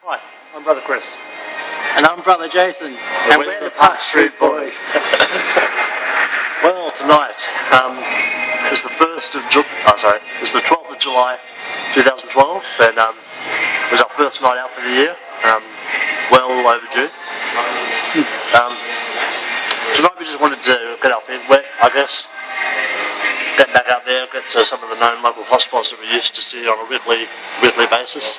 Hi, I'm Brother Chris. And I'm Brother Jason. And we're the Parkstreet boys. Well, tonight is the 12th of July 2012, and it was our first night out for the year. Well overdue. Tonight we just wanted to get our feet wet, I guess. Get back out there, get to some of the known local hotspots that we used to see on a weekly basis.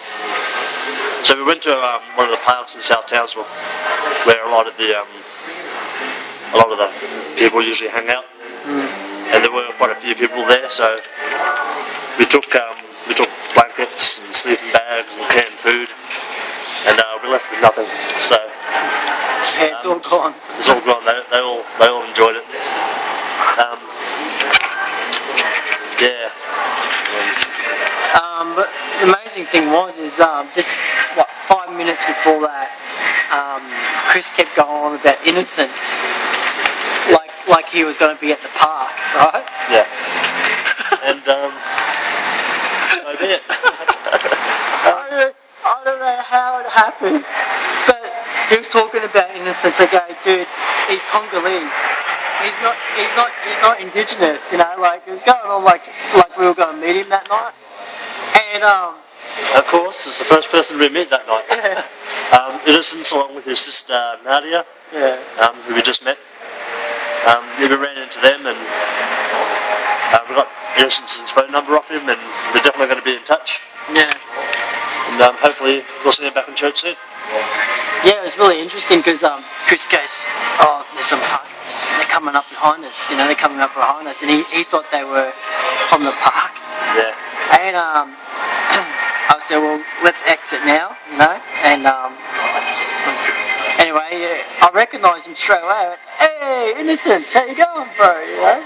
So we went to one of the parks in South Townsville, where a lot of the people usually hang out, and there were quite a few people there. So we took blankets and sleeping bags and canned food, and we left with nothing. So yeah, it's all gone. It's all gone. They all enjoyed it. Yeah. But the amazing thing is just what 5 minutes before that, Chris kept going on about innocence, like he was going to be at the park, right? Yeah. And so be it. I don't know how it happened, but he was talking about innocence. Okay, dude, he's Congolese. He's not indigenous, you know. Like it was going on like we were going to meet him that night, and of course, it's the first person we met that night. Yeah. Innocence, along with his sister Nadia, yeah. Who we just met. We ran into them, and we got Innocent's phone number off him, and we're definitely going to be in touch. Yeah. And hopefully we'll see him back in church soon. Yeah, it was really interesting because Chris goes, "Oh, there's some park. They're coming up behind us. You know, they're coming up behind us," and he thought they were from the park. Yeah. And I said, "Well, let's exit now," you know. And anyway, I recognised him straight away. I went, "Hey, Innocence, how you going, bro?" You know.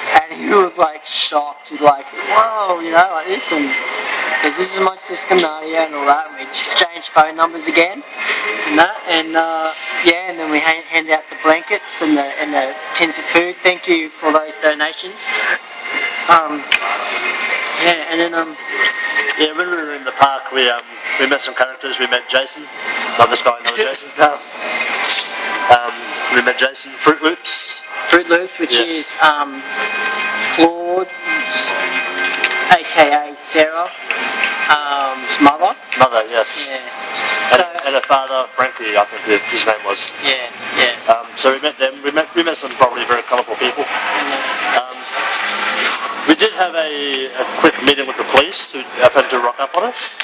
And he was like shocked. He's like, "Whoa," you know, like this, and because this is my sister Nadia and all that. And we exchanged phone numbers again, and that, and yeah, and then we hand out the blankets and the tins of food. Thank you for those donations. Yeah, and then yeah, when we were in the park, we met some characters. We met Jason, not this guy, another Jason. We met Jason, Fruit Loops, which is Claude, aka Sarah, mother. Mother, yes. Yeah. And her father, Frankie, I think his name was. Yeah, yeah. So we met them. We met some probably very colourful people. We did have a quick meeting with the police who happened to rock up on us.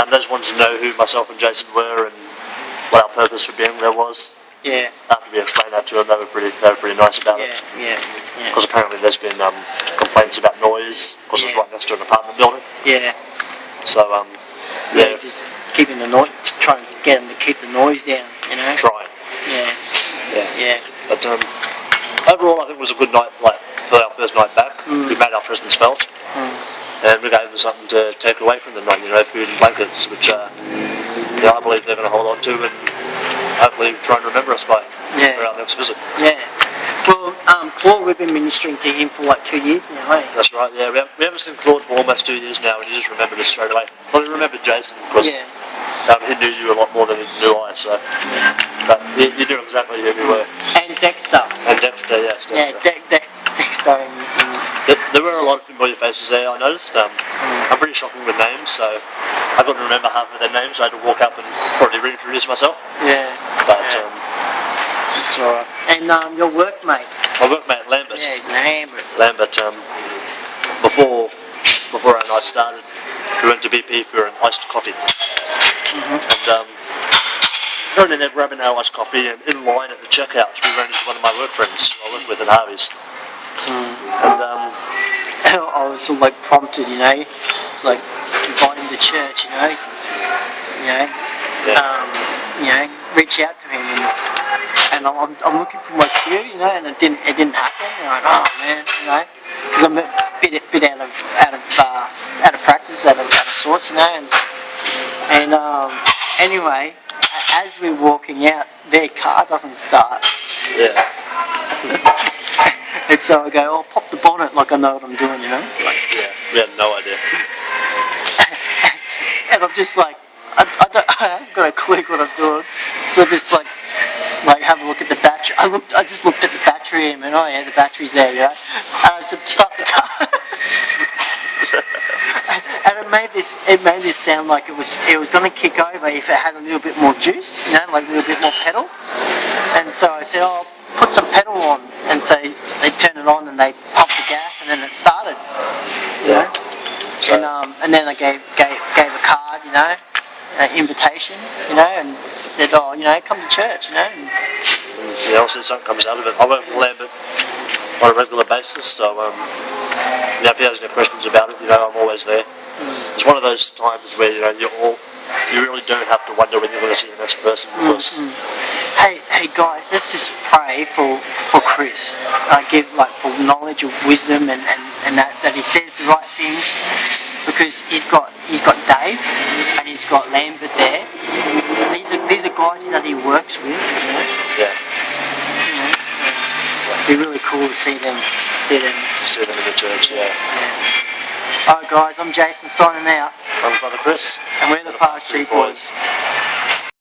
Those ones know who myself and Jason were and what our purpose for being there was. Yeah. After we explained that to them, they were pretty nice about it. Yeah. Because apparently there's been complaints about noise, because it's right next to an apartment building. Yeah. So yeah. Just keeping the noise, trying to get them to keep the noise down, you know. Trying. Yeah. But overall, I think it was a good night. Like for our first night back, we made our presence felt, and we gave them something to take away from the night. You know, food and blankets, which I believe they're going to hold on to and hopefully try and remember us by for our next visit. Yeah. Well, Claude, we've been ministering to him for like 2 years now, eh? That's right. Yeah, we haven't seen Claude for almost 2 years now, and he just remembered us straight away. Well, he remembered Jason because he knew you a lot more than he knew I. So, but he knew exactly who we were. And Dexter. Yes. Dexter. Yeah, Dexter. There were a lot of familiar faces there, I noticed. I'm pretty shocking with names, so I couldn't remember half of their names, so I had to walk up and probably reintroduce myself. Yeah. But, it's alright. And your workmate? My workmate, Lambert. Yeah, Lambert. Lambert, before our night started, we went to BP for an iced coffee. And going in there grabbing our iced coffee, and in line at the checkout, we ran into one of my work friends who I work with at Harvey's. And I was sort of like prompted, you know, like invite him to church, you know, reach out to him, and I'm looking for my cue, you know, and it didn't happen. And I'm like, oh man, you know, because I'm a bit out of practice, out of sorts, you know, and anyway, as we're walking out, their car doesn't start. Yeah. And so I go, "Oh, pop the bonnet," like I know what I'm doing, you know. Like, yeah, we had no idea. And I'm just like, I haven't got a clue what I'm doing. So just like have a look at the battery. I just looked at the battery and went, oh yeah, the battery's there, you know. And I said, start the car. And it made this sound like it was going to kick over if it had a little bit more juice, you know, like a little bit more pedal. And so I said, oh, put some pedal on. And so they turned it on and they pumped the gas and then it started, you know. And then I gave a card, you know, an invitation, you know, and said, oh, you know, come to church, you know. And yeah, also something comes out of it. I work with Lambert on a regular basis, so if he has any questions about it, you know, I'm always there. It's one of those times where, you know, you really don't have to wonder when you're going to see the next person because... Hey guys, let's just pray for Chris. Give for knowledge of wisdom and that he says the right things, because he's got Dave and he's got Lambert there. These are guys that he works with, you know. Yeah. It'd be really cool to see them. See them in the church, yeah. Alright guys, I'm Jason signing out. I'm Brother Chris. And we're the Parkstreet Boys.